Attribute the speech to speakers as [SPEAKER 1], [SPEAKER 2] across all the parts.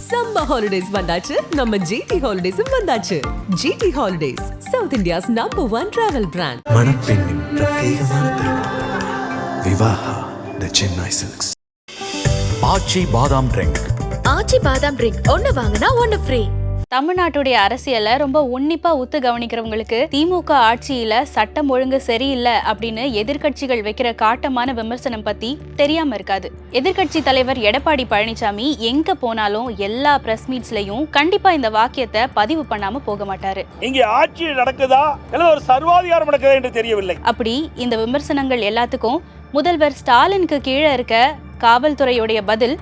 [SPEAKER 1] Summer holidays வந்தாச்சு, நம்ம GT ஹாலிடேஸும் வந்தாச்சு. GT Holidays, South India's #1 travel brand.
[SPEAKER 2] மணப்பெண்ணின் பிரத்யேகமான திருமணம் Vivaha the Chennai Silks.
[SPEAKER 3] Aachi badam drink.
[SPEAKER 4] Aachi badam drink ஒன்னு வாங்கினா ஒன்னு ஃப்ரீ.
[SPEAKER 5] தமிழ்நாட்டுடைய அரசியலை ரொம்ப உன்னிப்பா உத்து கவனிக்கிறவங்களுக்கு திமுக ஆட்சியில சட்டம் ஒழுங்கு சரியில்லை அப்படின்னு எதிர்கட்சிகள் வைக்கிற காட்டமான விமர்சனம் பத்தி தெரியாம இருக்காது. எதிர்கட்சி தலைவர் எடப்பாடி பழனிசாமி எங்க போனாலும் எல்லா பிரஸ் மீட்ஸ்லயும் கண்டிப்பா இந்த வாக்கியத்தை பதிவு பண்ணாம போக மாட்டாரு.
[SPEAKER 6] இங்க ஆட்சி நடக்குதா இல்ல ஒரு சர்வாதிகாரம் நடக்குதா என்று தெரியவில்லை.
[SPEAKER 5] அப்படி இந்த விமர்சனங்கள் எல்லாத்துக்கும் முதல்வர் ஸ்டாலினுக்கு கீழே இருக்க காவல்துறையுடைய பதில்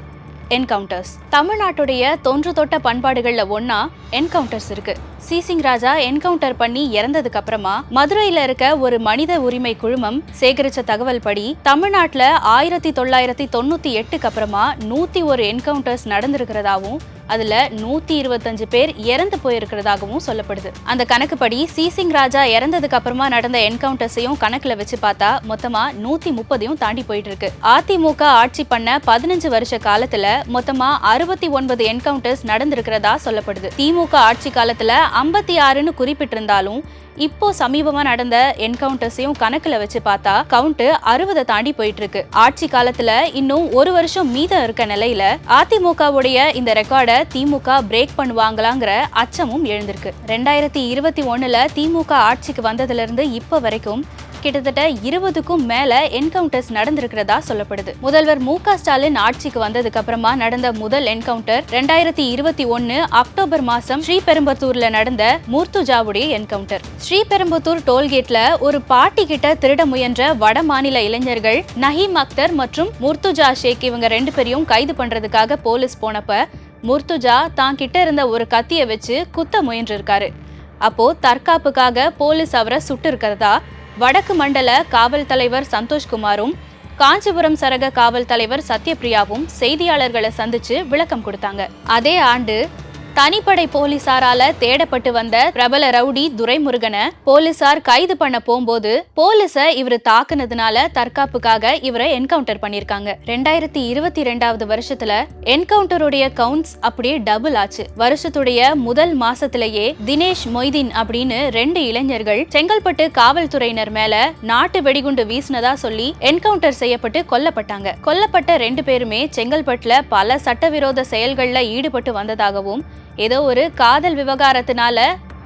[SPEAKER 5] என்கவுண்டர்ஸ். தமிழ்நாட்டுடைய தொன்று தொட்ட பண்பாடுகள்ல ஒன்னா என்கவுண்டர்ஸ் இருக்கு. சிசிங் ராஜா என்கவுண்டர் பண்ணி இறந்ததுக்கு அப்புறமா மதுரையில இருக்க ஒரு மனித உரிமை குழுமம் சேகரிச்ச தகவல் படி தமிழ்நாட்டுல 1998க்கு அப்புறமா 101 என்கவுண்டர்ஸ் நடந்திருக்கிறதாவும் அதுல 125 பேர் இறந்து போயிருக்கிறதாகவும் சொல்லப்படுது. அந்த கணக்குப்படி சிசிங் ராஜா இறந்ததுக்கு அப்புறமா நடந்த என்கவுண்டர்ஸையும் கணக்குல வச்சு பார்த்தா மொத்தமா 130 தாண்டி போயிட்டு இருக்கு. அதிமுக ஆட்சி பண்ண 15 வருஷ காலத்துல மொத்தமா 69 என்கவுண்டர்ஸ் நடந்திருக்கிறதா சொல்லப்படுது. திமுக ஆட்சி காலத்துல 56ன்னு குறிப்பிட்டிருந்தாலும் இப்போ சமீபமா நடந்த என்கவுண்டர்ஸையும் கணக்குல வச்சு பார்த்தா கவுண்ட் 60 தாண்டி போயிட்டு இருக்கு. ஆட்சி காலத்துல இன்னும் ஒரு வருஷம் மீதம் இருக்க நிலையில அதிமுகவுடைய இந்த ரெக்கார்டை திமுக பிரேக் பண்ணுவாங்களாங்கிற அச்சமும் எழுந்திருக்கு. 2021ல திமுக ஆட்சிக்கு வந்ததுல இருந்து இப்ப வரைக்கும் கிட்டத்தட்ட 20க்கும் மேல என்கவுண்டர்ஸ் நடந்திருக்கிறதா சொல்லப்படுது. முதல்வர் மு.க. ஸ்டாலின் ஆட்சிக்கு வந்ததுக்கு அப்புறமா நடந்த முதல் என்கவுண்டர் 2021 அக்டோபர் மாசம் ஸ்ரீபெரும்புத்தூர்ல நடந்த முர்துஜாவுடைய என்கவுண்டர். ஸ்ரீபெரும்புத்தூர் டோல்கேட்ல ஒரு பாட்டி கிட்ட திருட முயன்ற வட மாநில இளைஞர்கள் நஹீம் அக்தர் மற்றும் முர்துஜா ஷேக் இவங்க 2 பேரையும் கைது பண்றதுக்காக போலீஸ் போனப்ப முர்துஜா தான் கிட்ட இருந்த ஒரு கத்தியை வச்சு குத்த முயன்றிருக்காரு. அப்போ தற்காப்புக்காக போலீஸ் அவரை சுட்டு இருக்கிறதா வடக்கு மண்டல காவல் தலைவர் சந்தோஷ்குமாரும் காஞ்சிபுரம் சரக காவல் தலைவர் சத்யபிரியாவும் செய்தியாளர்களை சந்திச்சு விளக்கம் கொடுத்தாங்க. அதே ஆண்டு தனிப்படை போலீசாரால தேடப்பட்டு வந்த பிரபல ரவுடி துரைமுருகனை போலீசார் கைது பண்ண போகும்போது போலீஸ இவரு தாக்குனதுனால தற்காப்புக்காக இவரை என்கவுண்டர் பண்ணிருக்காங்க. 2022வது வருஷத்துல என்கவுண்டருடைய கவுண்ட்ஸ் அப்படியே டபுள் ஆச்சு. வருஷத்துடைய முதல் மாசத்திலேயே தினேஷ் மொய்தீன் அப்படின்னு 2 இளைஞர்கள் செங்கல்பட்டு காவல்துறையினர் மேல நாட்டு வெடிகுண்டு வீசினதா சொல்லி என்கவுண்டர் செய்யப்பட்டு கொல்லப்பட்டாங்க. கொல்லப்பட்ட 2 பேருமே செங்கல்பட்டுல பல சட்டவிரோத செயல்கள்ல ஈடுபட்டு வந்ததாகவும் ஏதோ ஒரு காதல் விவகாரத்தினால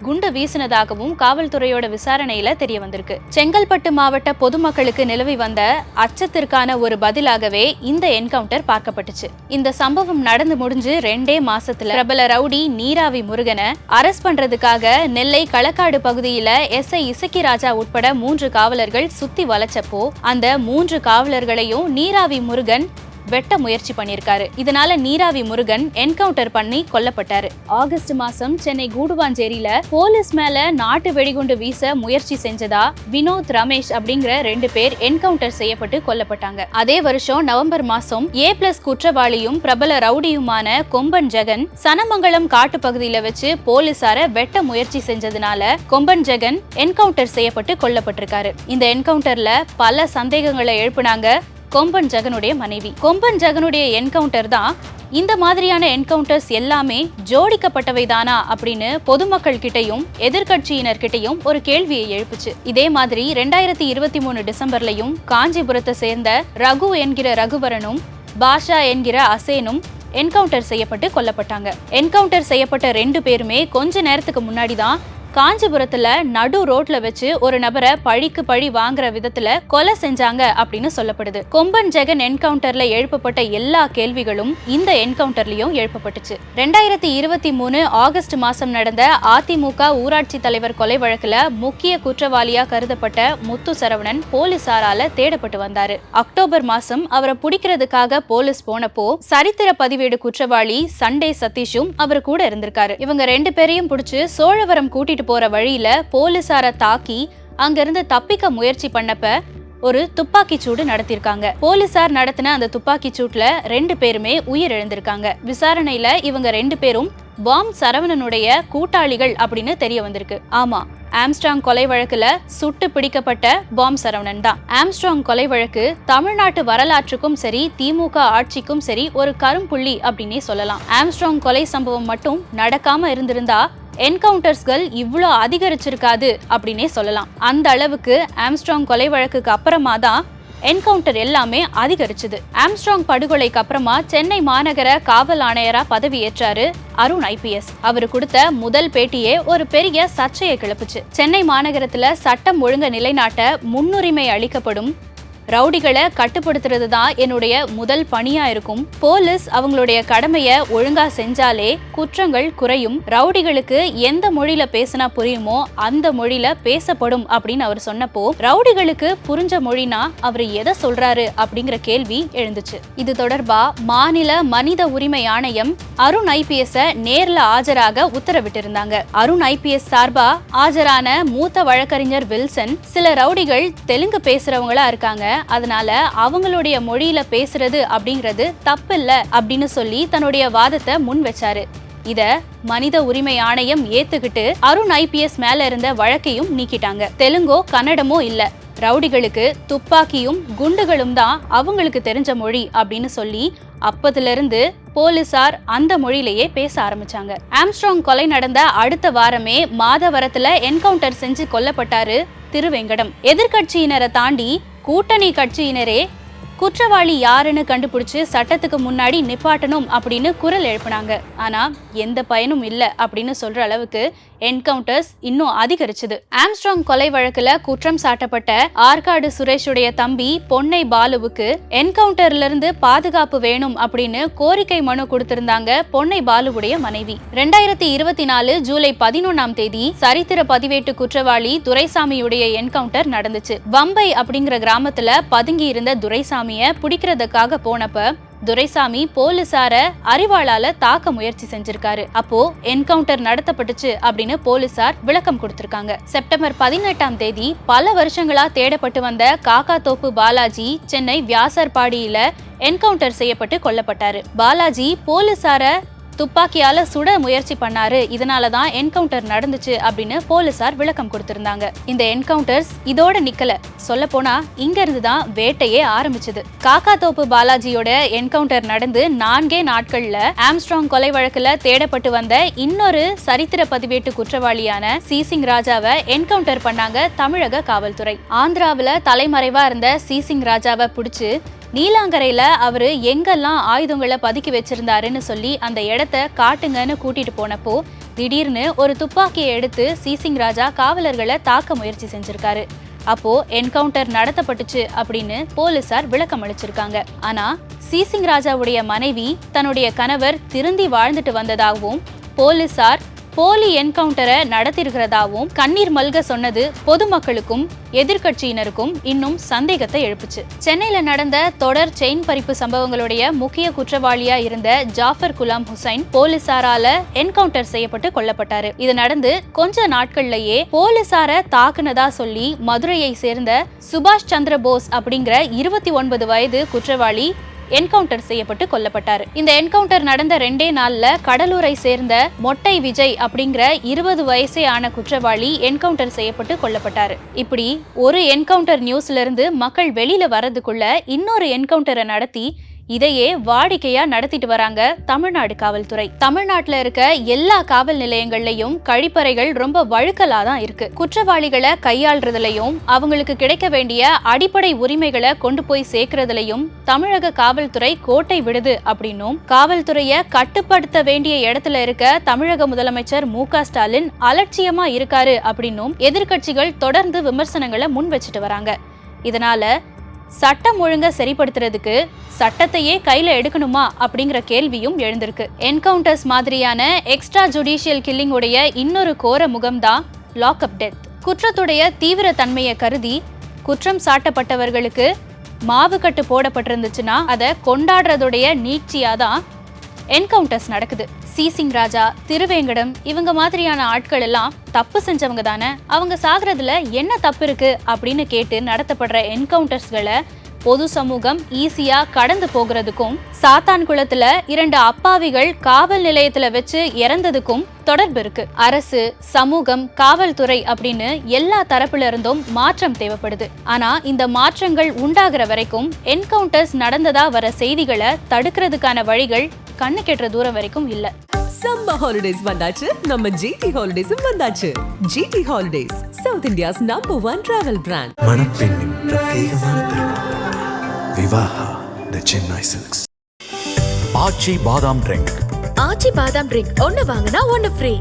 [SPEAKER 5] குண்டு வீசினதாகவும் காவல்துறையோட விசாரணையில தெரிய வந்திருக்கு. செங்கல்பட்டு மாவட்ட பொதுமக்களுக்கு நிலவி வந்த அச்சத்திற்கான ஒரு பதிலாகவே இந்த என்கவுண்டர் பார்க்கப்பட்டுச்சு. இந்த சம்பவம் நடந்து முடிஞ்சு 2 மாசத்துல பிரபல ரவுடி நீராவி முருகனை அரெஸ்ட் பண்றதுக்காக நெல்லை களக்காடு பகுதியில SI இசக்கி ராஜா உட்பட 3 காவலர்கள் சுத்தி வளைச்சப்போ அந்த 3 காவலர்களையும் நீராவி முருகன் வெட்ட முயற்சி பண்ணிருக்காரு. இதனால நீராவி முருகன் என்கவுண்டர் பண்ணி கொல்லப்பட்டாரு. ஆகஸ்ட் மாசம் சென்னை கூடுவாஞ்சேரியில போலீஸ் மேல நாட்டு வெடிகுண்டு வீச முயற்சி செஞ்சதா வினோத் ரமேஷ் அப்படிங்கிற 2 பேர் என்கவுண்டர் செய்யப்பட்டு கொல்லப்பட்டாங்க. அதே வருஷம் நவம்பர் மாசம் A+ குற்றவாளியும் பிரபல ரவுடியுமான கொம்பன் ஜெகன் சனமங்கலம் காட்டு பகுதியில வச்சு போலீசார வெட்ட முயற்சி செஞ்சதுனால கொம்பன் ஜெகன் என்கவுண்டர் செய்யப்பட்டு கொல்லப்பட்டிருக்காரு. இந்த என்கவுண்டர்ல பல சந்தேகங்களை எழுப்புனாங்க கொம்பன் ஜெகனுடைய மனைவி. கொம்பன் ஜெகனுடைய என்கவுண்டர் தான் இந்த மாதிரியான என்கவுண்டர்ஸ் எல்லாமே ஜோடிக்கப்பட்டவை தானா அப்படின்னு பொதுமக்கள் கிட்டையும் எதிர்கட்சியினர் கிட்டையும் ஒரு கேள்வியை எழுப்புச்சு. இதே மாதிரி 2023 டிசம்பர்லயும் காஞ்சிபுரத்தை சேர்ந்த ரகு என்கிற ரகுவரனும் பாஷா என்கிற அசேனும் என்கவுண்டர் செய்யப்பட்டு கொல்லப்பட்டாங்க. என்கவுண்டர் செய்யப்பட்ட 2 பேருமே கொஞ்ச நேரத்துக்கு முன்னாடி தான் காஞ்சிபுரத்துல நடு ரோட்ல வச்சு ஒரு நபரை பழிக்கு பழி வாங்குற விதத்துல கொலை செஞ்சாங்க அப்படின்னு சொல்லப்படுது. கொம்பன் ஜெகன் என்கவுண்டர்ல எழுப்பப்பட்ட எல்லா கேள்விகளும் இந்த என்கவுண்டர்லயும் எழுப்பப்பட்டுச்சு. 2023 ஆகஸ்ட் மாசம் நடந்த அதிமுக ஊராட்சி தலைவர் கொலை வழக்குல முக்கிய குற்றவாளியா கருதப்பட்ட முத்து சரவணன் போலீசாரால தேடப்பட்டு வந்தாரு. அக்டோபர் மாசம் அவரை பிடிக்கிறதுக்காக போலீஸ் போனப்போ சரித்திர பதிவேடு குற்றவாளி சண்டே சதீஷும் அவர் கூட இருந்திருக்காரு. இவங்க 2 பேரையும் பிடிச்சு சோழவரம் கூட்டிட்டு போற வழியில போலீசார தாக்கி அங்கிருந்து தப்பிக்க முயற்சி பண்ணப்ப ஒரு துப்பாக்கி சூடு நடத்திருக்காங்க. போலீசார் நடத்தின அந்த துப்பாக்கி சூட்ல 2 பேருமே உயிரிழந்திருக்காங்க. விசாரணையில இவங்க 2 பேரும் பாம் சரவணனுடைய கூட்டாளிகள் அப்படின்னு தெரிய வந்திருக்கு. ஆமா, ஆம்ஸ்ட்ராங் கொலை வழக்குல சுட்டு பிடிக்கப்பட்ட பாம் சரவணன் தான். ஆம்ஸ்ட்ராங் கொலை வழக்கு தமிழ்நாட்டு வரலாற்றுக்கும் சரி திமுக ஆட்சிக்கும் சரி ஒரு கரும்புள்ளி அப்படின்னே சொல்லலாம். ஆம்ஸ்ட்ராங் கொலை சம்பவம் மட்டும் நடக்காம இருந்திருந்தா என்கவுண்டர்ஸ்கள் இவ்வளோ அதிகரிச்சிருக்காது அப்படின்னே சொல்லலாம். அந்த அளவுக்கு ஆம்ஸ்ட்ராங் கொலை வழக்குக்கு அப்புறமா தான் என்கவுண்டர் எல்லாமே அதிகரிச்சது. ஆம்ஸ்ட்ராங் படுகொலைக்கு அப்புறமா சென்னை மாநகர காவல் ஆணையரா பதவியேற்றாரு அருண் IPS. அவரு கொடுத்த முதல் பேட்டியே ஒரு பெரிய சர்ச்சையை கிளப்புச்சு. சென்னை மாநகரத்துல சட்டம் ஒழுங்க நிலைநாட்ட முன்னுரிமை அளிக்கப்படும், ரவுடிகளை கட்டுப்படுத்துறது தான் என்னுடைய முதல் பணியா இருக்கும், போலீஸ் அவங்களுடைய கடமையை ஒழுங்கா செஞ்சாலே குற்றங்கள் குறையும், ரவுடிகளுக்கு எந்த மொழியில பேசினா புரியுமோ அந்த மொழியில பேசப்படும் அப்படின்னு அவர் சொன்னப்போ ரவுடிகளுக்கு புரிஞ்ச மொழினா அவர் எதை சொல்றாரு அப்படிங்கிற கேள்வி எழுந்துச்சு. இது தொடர்பா மாநில மனித உரிமை ஆணையம் அருண் IPS நேர்ல ஆஜராக உத்தரவிட்டிருந்தாங்க. அருண் IPS சார்பா ஆஜரான மூத்த வழக்கறிஞர் வில்சன், சில ரவுடிகள் தெலுங்கு பேசுறவங்களா இருக்காங்க, அதனால அவங்களுடைய மொழியில பேசுறது அப்படிங்கிறது தப்பில்ல அப்படின்னு சொல்லி தன்னுடைய வாதத்தை முன் வச்சாரு. இத மனித உரிமை ஆணையம் ஏத்துக்கிட்டு அருண் IPS மேல இருந்த வழக்கையும் நீக்கிட்டாங்க. தெலுங்கோ கன்னடமோ இல்ல, ரவுடிகளுக்கு துப்பாக்கியும் குண்டுகளும் தான் அவங்களுக்கு தெரிஞ்ச மொழி அப்படின்னு சொல்லி அப்பதிலிருந்து போலீசார் அந்த மொழியிலேயே பேச ஆரம்பிச்சாங்க. ஆம்ஸ்ட்ராங் கொலை நடந்த அடுத்த வாரமே மாதவரத்துல என்கவுண்டர் செஞ்சு கொல்லப்பட்டாரு திருவேங்கடம். எதிர்கட்சியினரை தாண்டி கூட்டணி கட்சியினரே குற்றவாளி யாருன்னு கண்டுபிடிச்சு சட்டத்துக்கு முன்னாடி நிப்பாட்டணும் அப்படின்னு குரல் எழுப்பினாங்க. ஆனா எந்த பயனும் இல்ல அப்படின்னு சொல்ற அளவுக்கு என்கவுண்டர்ஸ் இன்னும் அதிகரிச்சது. ஆம்ஸ்ட்ராங் கொலை வழக்குல குற்றம் சாட்டப்பட்ட ஆற்காடு சுரேஷுடைய தம்பி பொன்னை பாலுவுக்கு என்கவுண்டர்ல இருந்து பாதுகாப்பு வேணும் அப்படின்னு கோரிக்கை மனு கொடுத்திருந்தாங்க பொன்னை பாலுவுடைய மனைவி. 2024 ஜூலை 11 சரித்திர பதிவேட்டு குற்றவாளி துரைசாமியுடைய என்கவுண்டர் நடந்துச்சு. வம்பை அப்படிங்கிற கிராமத்துல பதுங்கி இருந்த துரைசாமிய பிடிக்கிறதுக்காக போனப்ப துரைசாமி போலீசார அறிவாளால தாக்க முயற்சி செஞ்சிருக்காரு. அப்போ என்கவுண்டர் நடத்தப்பட்டுச்சு அப்படின்னு போலீசார் விளக்கம் கொடுத்திருக்காங்க. செப்டம்பர் 18 பல வருஷங்களா தேடப்பட்டு வந்த காக்காத்தோப்பு பாலாஜி சென்னை வியாசர்பாடியில என்கவுண்டர் செய்யப்பட்டு கொல்லப்பட்டாரு. பாலாஜி போலீசார துப்பாக்கியால சுட முயற்சி பண்ணாரு, இதனாலதான் என்கவுண்டர் நடந்துச்சு அப்படின்னு போலீசார் விளக்கம் கொடுத்திருந்தாங்க. இந்த என்கவுண்டர்ஸ் இதோட நிக்கல, சொல்ல போனா இங்க இருந்துதான் வேட்டையே ஆரம்பிச்சது. காக்காத்தோப்பு பாலாஜியோட என்கவுண்டர் நடந்து 4 நாட்கள்ல ஆம்ஸ்ட்ராங் கொலை வழக்குல தேடப்பட்டு வந்த இன்னொரு சரித்திர பதிவேட்டு குற்றவாளியான சிசிங் ராஜாவை என்கவுண்டர் பண்ணாங்க தமிழக காவல்துறை. ஆந்திராவில தலைமறைவா இருந்த சிசிங் ராஜாவை பிடிச்சு நீலாங்கரையில அவரு எங்கெல்லாம் ஆயுதங்களை பதுக்கி வச்சிருந்தாருன்னு சொல்லி அந்த இடத்த காட்டுங்கன்னு கூட்டிட்டு போனப்போ திடீர்னு ஒரு துப்பாக்கியை எடுத்து சிசிங் ராஜா காவலர்களை தாக்க முயற்சி செஞ்சிருக்காரு. அப்போ என்கவுண்டர் நடத்தப்பட்டுச்சு அப்படின்னு போலீசார் விளக்கம் அளிச்சிருக்காங்க. ஆனா சிசிங் ராஜாவுடைய மனைவி தன்னுடைய கணவர் திருந்தி வாழ்ந்துட்டு வந்ததாகவும் போலீசார் போலி என்கவுண்டரை நடத்திருக்கிறதாவும் கண்ணீர் மல்க சொன்னது பொதுமக்களுக்கும் எதிர்கட்சியினருக்கும் இன்னும் சந்தேகத்தை எழுப்புச்சு. சென்னையில நடந்த தொடர் செயின் பறிப்பு சம்பவங்களுடைய முக்கிய குற்றவாளியா இருந்த ஜாஃபர் குலாம் ஹுசைன் போலீசாரால என்கவுண்டர் செய்யப்பட்டு கொல்லப்பட்டாரு. இது நடந்து கொஞ்ச நாட்கள்லயே போலீசார தாக்குனதா சொல்லி மதுரையை சேர்ந்த சுபாஷ் சந்திர போஸ் அப்படிங்கிற 29 வயது குற்றவாளி என்கவுண்டர் செய்யப்பட்டு கொல்லப்பட்டாரு. இந்த என்கவுண்டர் நடந்த 2 நாள்ல கடலூரை சேர்ந்த மொட்டை விஜய் அப்படிங்கிற 20 வயசே ஆன குற்றவாளி என்கவுண்டர் செய்யப்பட்டு கொல்லப்பட்டாரு. இப்படி ஒரு என்கவுண்டர் நியூஸ்ல இருந்து மக்கள் வெளியில வர்றதுக்குள்ள இன்னொரு என்கவுண்டரை நடத்தி இதையே வாடிக்கையா நடத்திட்டு வராங்க தமிழ்நாடு காவல்துறை. தமிழ்நாட்டுல இருக்க எல்லா காவல் நிலையங்கள்லயும் கழிப்பறைகள் ரொம்ப வழுக்கலா தான் இருக்கு. குற்றவாளிகளை கையாள்றதுலயும் அவங்களுக்கு கிடைக்க வேண்டிய அடிப்படை உரிமைகளை கொண்டு போய் சேர்க்கறதுலயும் தமிழக காவல்துறை கோட்டை விடுது அப்படின்னும் காவல்துறையை கட்டுப்படுத்த வேண்டிய இடத்துல இருக்க தமிழக முதலமைச்சர் மு.க. ஸ்டாலின் அலட்சியமா இருக்காரு அப்படின்னும் எதிர்கட்சிகள் தொடர்ந்து விமர்சனங்களை முன் வச்சுட்டு வராங்க. இதனால சட்டம் ஒழுங்க சரிப்படுத்துறதுக்கு சட்டத்தையே கையில எடுக்கணுமா அப்படிங்கிற கேள்வியும் எழுந்திருக்கு. என்கவுண்டர்ஸ் மாதிரியான எக்ஸ்ட்ரா ஜுடிஷியல் கில்லிங் உடைய இன்னொரு கோர முகம்தான் லாக்அப் டெத். குற்றத்துடைய தீவிர தன்மையை கருதி குற்றம் சாட்டப்பட்டவர்களுக்கு மாவு கட்டு போடப்பட்டிருந்துச்சுன்னா அதை கொண்டாடுறதுடைய நீட்சியாதான் என்கவுண்டர்ஸ் நடக்குது. சிசிங் ராஜா, திருவேங்கடம் இவங்க மாதிரியான ஆட்கள் எல்லாம் தப்பு செஞ்சவங்க தானே, அவங்க சாகிறதுல என்ன தப்பு இருக்கு அப்படின்னு கேட்டு நடத்தப்படுற என்கவுண்டர்ஸ்களை பொது சமூகம் ஈஸியா கடந்து போகிறதுக்கும் சாத்தான்குளத்துல 2 அப்பாவிகள் காவல் நிலையத்துல வச்சு இறந்ததுக்கும் தொடர்பு இருக்கு. அரசு, சமூகம், காவல்துறை அப்படின்னு எல்லா தரப்புல இருந்தும் மாற்றம் தேவைப்படுது. ஆனா இந்த மாற்றங்கள் உண்டாகிற வரைக்கும் என்கவுண்டர்ஸ் நடந்ததா வர செய்திகளை தடுக்கிறதுக்கான வழிகள் கண்ணு கெட்டுற தூரம் வரைக்கும் இல்ல.
[SPEAKER 1] சம்மர் ஹாலிடேஸ் வந்தாச்சு, நம்ம ஜிடி ஹாலிடேஸும் வந்தாச்சு. GT Holidays, South India's number 1 travel brand.
[SPEAKER 2] மணப்பெண்ணின் பிரத்யேகமான திருமணம் Vivaha the Chennai Silks.
[SPEAKER 3] Aachi badam drink.
[SPEAKER 4] Aachi badam drink ஒன்னு வாங்கினா ஒன்னு ஃப்ரீ.